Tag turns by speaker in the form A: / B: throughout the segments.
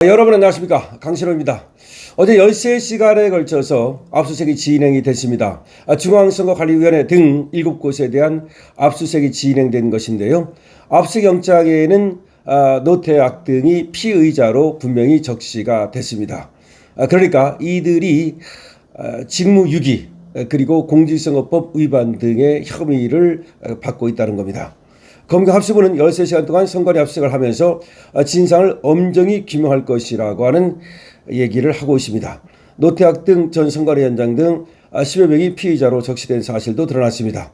A: 여러분 안녕하십니까, 강신호입니다. 어제 13시간에 걸쳐서 압수수색이 진행이 됐습니다. 중앙선거관리위원회 등 7곳에 대한 압수수색이 진행된 것인데요. 압수수색 영장에는 노태악 등이 피의자로 분명히 적시가 됐습니다. 그러니까 이들이 직무유기 그리고 공직선거법 위반 등의 혐의를 받고 있다는 겁니다. 검경합수부는 13시간 동안 선관위 압수수색을 하면서 진상을 엄정히 규명할 것이라고 하는 얘기를 하고 있습니다. 노태악 등 전 선관위원장 등 10여 명이 피의자로 적시된 사실도 드러났습니다.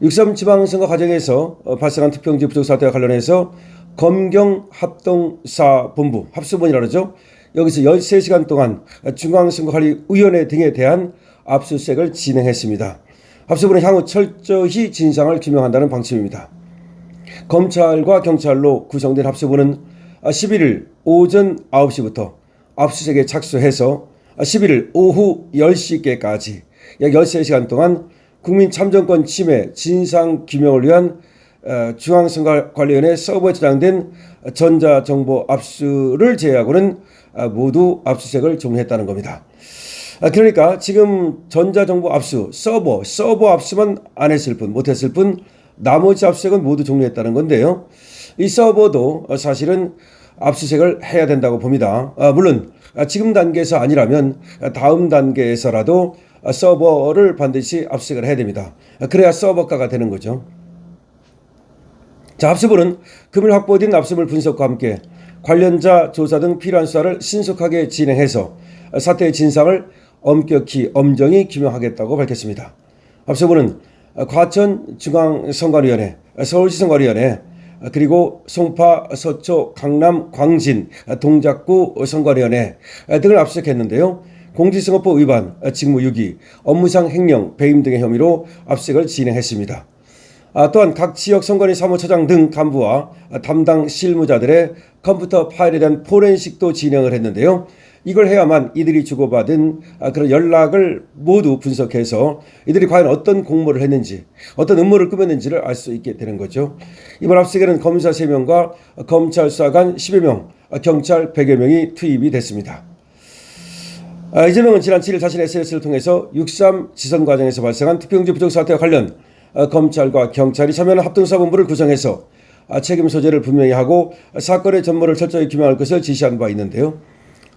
A: 6.3 지방선거 과정에서 발생한 투표용지 부족 사태와 관련해서 검경합동사본부, 합수본이라고 하죠. 여기서 13시간 동안 중앙선거관리위원회 등에 대한 압수수색을 진행했습니다. 합수본은 향후 철저히 진상을 규명한다는 방침입니다. 검찰과 경찰로 구성된 합수부는 11일 오전 9시부터 압수수색에 착수해서 11일 오후 10시께까지 약 13시간 동안 국민참정권 침해 진상규명을 위한 중앙선거관리위원회 서버에 저장된 전자정보 압수를 제외하고는 모두 압수수색을 종료했다는 겁니다. 그러니까 지금 전자정보 압수, 서버 압수만 안 했을 뿐, 못했을 뿐 나머지 압수수색은 모두 종료했다는 건데요. 이 서버도 사실은 압수수색을 해야 된다고 봅니다. 물론 지금 단계에서 아니라면 다음 단계에서라도 서버를 반드시 압수수색을 해야 됩니다. 그래야 서버가가 되는 거죠. 자, 합수부는 금일 확보된 압수물 분석과 함께 관련자 조사 등 필요한 수사를 신속하게 진행해서 사태의 진상을 엄격히 엄정히 규명하겠다고 밝혔습니다. 합수부는 과천중앙선관위원회, 서울시선관위원회, 그리고 송파, 서초, 강남, 광진, 동작구 선관위원회 등을 압수수색했는데요. 공직선거법 위반, 직무유기, 업무상 횡령, 배임 등의 혐의로 압수수색을 진행했습니다. 또한 각 지역 선관위 사무처장 등 간부와 담당 실무자들의 컴퓨터 파일에 대한 포렌식도 진행을 했는데요. 이걸 해야만 이들이 주고받은 그런 연락을 모두 분석해서 이들이 과연 어떤 공모를 했는지, 어떤 음모를 꾸몄는지를 알 수 있게 되는 거죠. 이번 압수수색에는 검사 3명과 검찰 수사관 10여 명, 경찰 100여 명이 투입이 됐습니다. 이재명은 지난 7일 자신의 SNS를 통해서 6.3 지선 과정에서 발생한 투표용지 부족 사태와 관련 검찰과 경찰이 참여하는 합동수사본부를 구성해서 책임 소재를 분명히 하고 사건의 전모를 철저히 규명할 것을 지시한 바 있는데요.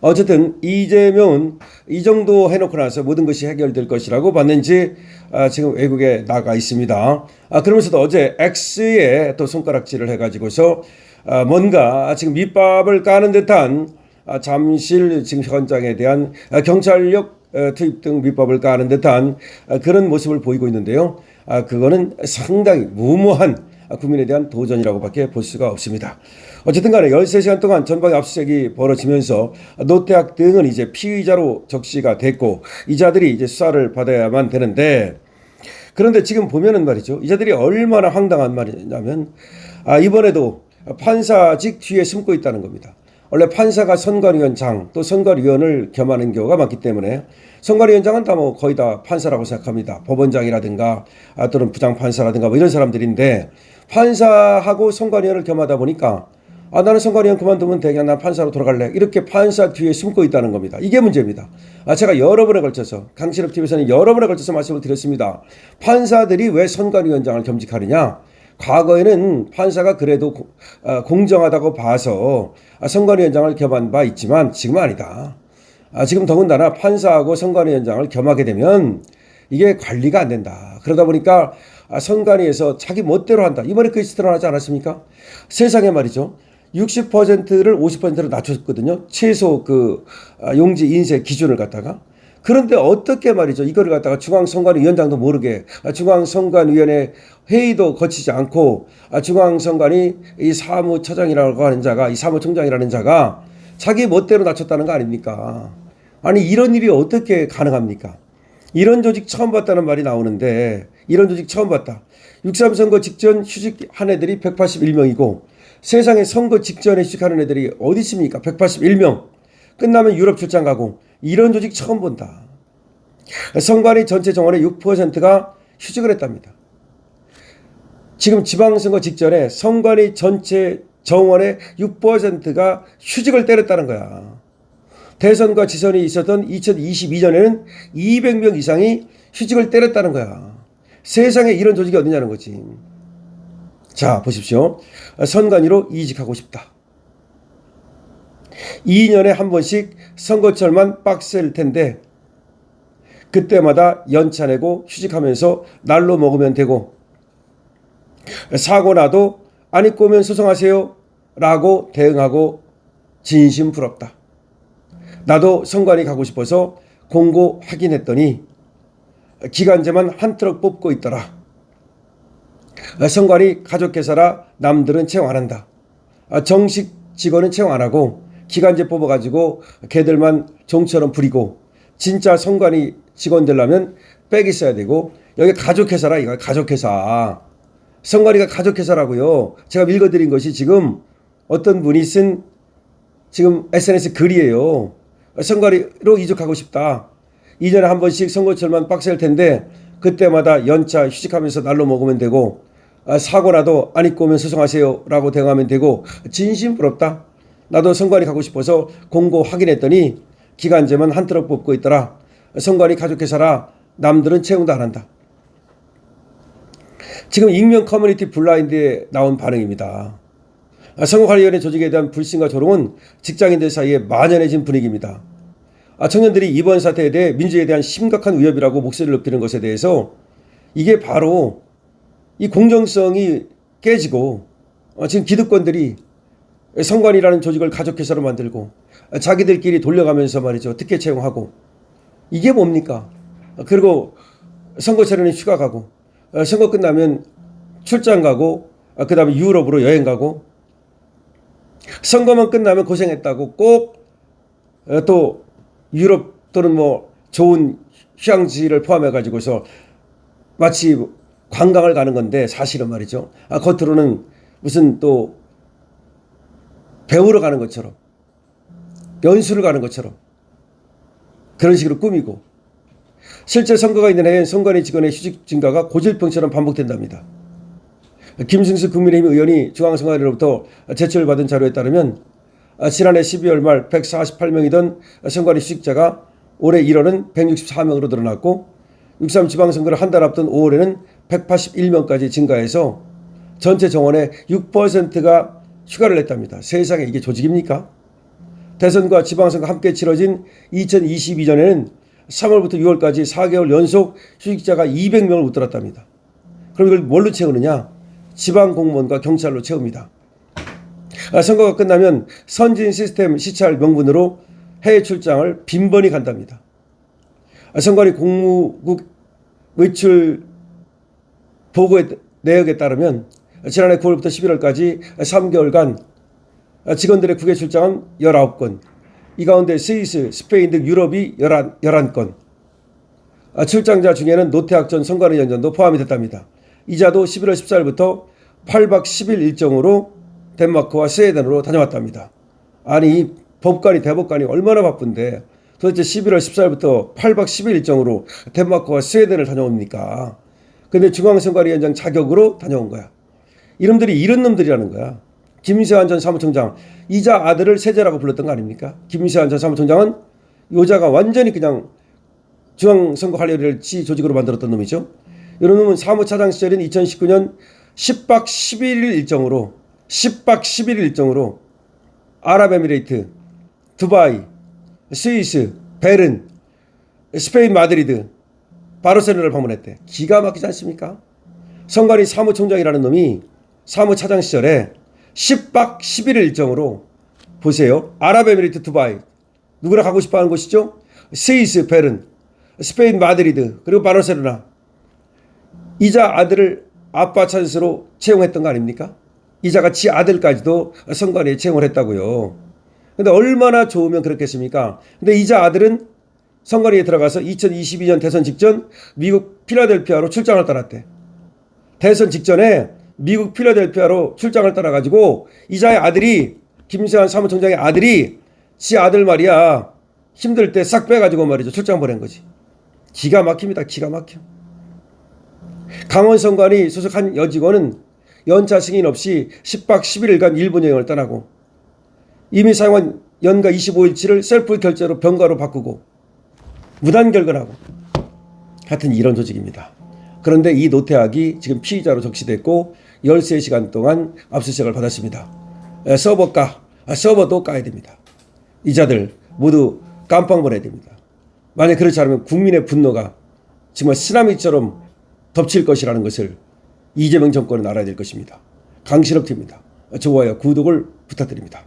A: 어쨌든 이재명은 이 정도 해놓고 나서 모든 것이 해결될 것이라고 봤는지 지금 외국에 나가 있습니다. 그러면서도 어제 X에 또 손가락질을 해가지고서 뭔가 지금 밑밥을 까는 듯한 잠실 지금 현장에 대한 경찰력 투입 등 밑밥을 까는 듯한 그런 모습을 보이고 있는데요. 그거는 상당히 무모한 국민에 대한 도전이라고밖에 볼 수가 없습니다. 어쨌든 간에 13시간 동안 전방에 압수수색이 벌어지면서 노태악 등은 이제 피의자로 적시가 됐고 이 자들이 이제 수사를 받아야만 되는데, 그런데 지금 보면은 말이죠. 이 자들이 얼마나 황당한 말이냐면 이번에도 판사직 뒤에 숨고 있다는 겁니다. 원래 판사가 선관위원장 또 선관위원을 겸하는 경우가 많기 때문에 선관위원장은 다 뭐 거의 다 판사라고 생각합니다. 법원장이라든가 또는 부장판사라든가 뭐 이런 사람들인데, 판사하고 선관위원을 겸하다 보니까 나는 선관위원 그만두면 되냐, 난 판사로 돌아갈래, 이렇게 판사 뒤에 숨고 있다는 겁니다. 이게 문제입니다. 제가 여러 번에 걸쳐서 강신업TV에서는 여러 번에 걸쳐서 말씀을 드렸습니다. 판사들이 왜 선관위원장을 겸직하느냐, 과거에는 판사가 그래도 공정하다고 봐서 선관위원장을 겸한 바 있지만 지금은 아니다. 지금 더군다나 판사하고 선관위원장을 겸하게 되면 이게 관리가 안 된다. 그러다 보니까 선관위에서 자기 멋대로 한다. 이번에 그것이 드러나지 않았습니까? 세상에 말이죠. 60%를 50%로 낮췄거든요. 최소 그 용지 인쇄 기준을 갖다가. 그런데 어떻게 말이죠. 이거를 갖다가 중앙선관위원장도 모르게 중앙선관위원회 회의도 거치지 않고 중앙선관위 이 사무처장이라고 하는 자가, 이 사무총장이라는 자가 자기 멋대로 낮췄다는 거 아닙니까? 아니 이런 일이 어떻게 가능합니까? 이런 조직 처음 봤다는 말이 나오는데, 이런 조직 처음 봤다. 6.3 선거 직전 휴직한 애들이 181명이고 세상에 선거 직전에 휴직하는 애들이 어디 있습니까? 181명. 끝나면 유럽 출장 가고, 이런 조직 처음 본다. 선관위 전체 정원의 6%가 휴직을 했답니다. 지금 지방선거 직전에 선관위 전체 정원의 6%가 휴직을 때렸다는 거야. 대선과 지선이 있었던 2022년에는 200명 이상이 휴직을 때렸다는 거야. 세상에 이런 조직이 어디냐는 거지. 자, 보십시오. 선관위로 이직하고 싶다. 2년에 한 번씩 선거철만 빡셀 텐데 그때마다 연차 내고 휴직하면서 날로 먹으면 되고, 사고 나도 안 입고 오면 소송하세요 라고 대응하고 진심 부럽다. 나도 선관위 가고 싶어서 공고 확인했더니 기간제만 한 트럭 뽑고 있더라. 선관위 가족회사라 남들은 채용 안 한다. 정식 직원은 채용 안 하고 기간제 뽑아가지고 걔들만 종처럼 부리고, 진짜 선관위 직원 되려면 빽이 써야 되고, 여기 가족회사라 이거 가족회사. 선관위가 가족회사라고요. 제가 읽어드린 것이 지금 어떤 분이 쓴 지금 SNS 글이에요. 선관위로 이직하고 싶다. 2년에 한 번씩 선거철만 빡셀 텐데 그때마다 연차 휴직하면서 날로 먹으면 되고, 사고 나도 안 입고 오면 소송하세요 라고 대응하면 되고, 진심 부럽다. 나도 선관위 가고 싶어서 공고 확인했더니 기간제만 한 트럭 뽑고 있더라. 선관위 가족회사라 남들은 채용도 안 한다. 지금 익명 커뮤니티 블라인드에 나온 반응입니다. 선거관리위원회 조직에 대한 불신과 조롱은 직장인들 사이에 만연해진 분위기입니다. 청년들이 이번 사태에 대해 민주에 대한 심각한 위협이라고 목소리를 높이는 것에 대해서, 이게 바로 이 공정성이 깨지고 지금 기득권들이 선관위라는 조직을 가족회사로 만들고 자기들끼리 돌려가면서 말이죠, 특혜 채용하고, 이게 뭡니까? 그리고 선거철에는 휴가 가고, 선거 끝나면 출장 가고, 그 다음에 유럽으로 여행 가고, 선거만 끝나면 고생했다고 꼭 또 유럽 또는 뭐 좋은 휴양지를 포함해 가지고서 마치 관광을 가는 건데, 사실은 말이죠, 겉으로는 무슨 또 배우러 가는 것처럼, 연수를 가는 것처럼 그런 식으로 꾸미고, 실제 선거가 있는 해엔 선관위 직원의 휴직 증가가 고질병처럼 반복된답니다. 김승수 국민의힘 의원이 중앙선관위로부터 제출을 받은 자료에 따르면 지난해 12월 말 148명이던 선관위 휴직자가 올해 1월은 164명으로 늘어났고, 6.3 지방선거를 한 달 앞둔 5월에는 181명까지 증가해서 전체 정원의 6%가 휴가를 냈답니다. 세상에 이게 조직입니까? 대선과 지방선거 함께 치러진 2022년에는 3월부터 6월까지 4개월 연속 휴직자가 200명을 웃돌았답니다. 그럼 이걸 뭘로 채우느냐? 지방공무원과 경찰로 채웁니다. 선거가 끝나면 선진 시스템 시찰 명분으로 해외 출장을 빈번히 간답니다. 선관위 공무국 외출 보고의 내역에 따르면 지난해 9월부터 11월까지 3개월간 직원들의 국외 출장은 19건, 이 가운데 스위스, 스페인 등 유럽이 11건, 출장자 중에는 노태학 전 선관위 위원장도 포함이 됐답니다. 이자도 11월 14일부터 8박 10일 일정으로 덴마크와 스웨덴으로 다녀왔답니다. 아니, 법관이 대법관이 얼마나 바쁜데 도대체 11월 14일부터 8박 10일 일정으로 덴마크와 스웨덴을 다녀옵니까? 근데 중앙선관위원장 자격으로 다녀온 거야. 이놈들이 이런 놈들이라는 거야. 김세환 전 사무총장, 이자 아들을 세자라고 불렀던 거 아닙니까? 김세환 전 사무총장은 여자가 완전히 그냥 중앙선거관리위를 지 조직으로 만들었던 놈이죠. 이런 놈은 사무차장 시절인 2019년 10박 11일 일정으로 아랍에미레이트, 두바이, 스위스, 베른, 스페인 마드리드, 바르셀로나를 방문했대. 기가 막히지 않습니까? 선관위 사무총장이라는 놈이 사무차장 시절에 10박 11일 일정으로, 보세요, 아랍에미레이트, 두바이, 누구나 가고 싶어하는 곳이죠. 스위스, 베른, 스페인 마드리드, 그리고 바르셀로나. 이자 아들을 아빠 찬스로 채용했던 거 아닙니까? 이자가 지 아들까지도 선관위에 채용을 했다고요. 근데 얼마나 좋으면 그렇겠습니까? 근데 이자 아들은 선관위에 들어가서 2022년 대선 직전 미국 필라델피아로 출장을 떠났대. 대선 직전에 미국 필라델피아로 출장을 떠나가지고 이자의 아들이, 김세환 사무총장의 아들이 지 아들 말이야, 힘들 때 싹 빼가지고 말이죠, 출장 보낸 거지. 기가 막힙니다. 기가 막혀. 강원선관위 소속 한 여직원은 연차 승인 없이 10박 11일간 일본 여행을 떠나고 이미 사용한 연가 25일치를 셀프 결제로 병가로 바꾸고 무단 결근하고 하여튼 이런 조직입니다. 그런데 이 노태악이 지금 피의자로 적시됐고 13시간 동안 압수수색을 받았습니다. 서버도 까야 됩니다. 이 자들 모두 깜빵 보내야 됩니다. 만약 그렇지 않으면 국민의 분노가 정말 쓰나미처럼 덮칠 것이라는 것을 이재명 정권은 알아야 될 것입니다. 강신업 TV입니다. 좋아요, 구독을 부탁드립니다.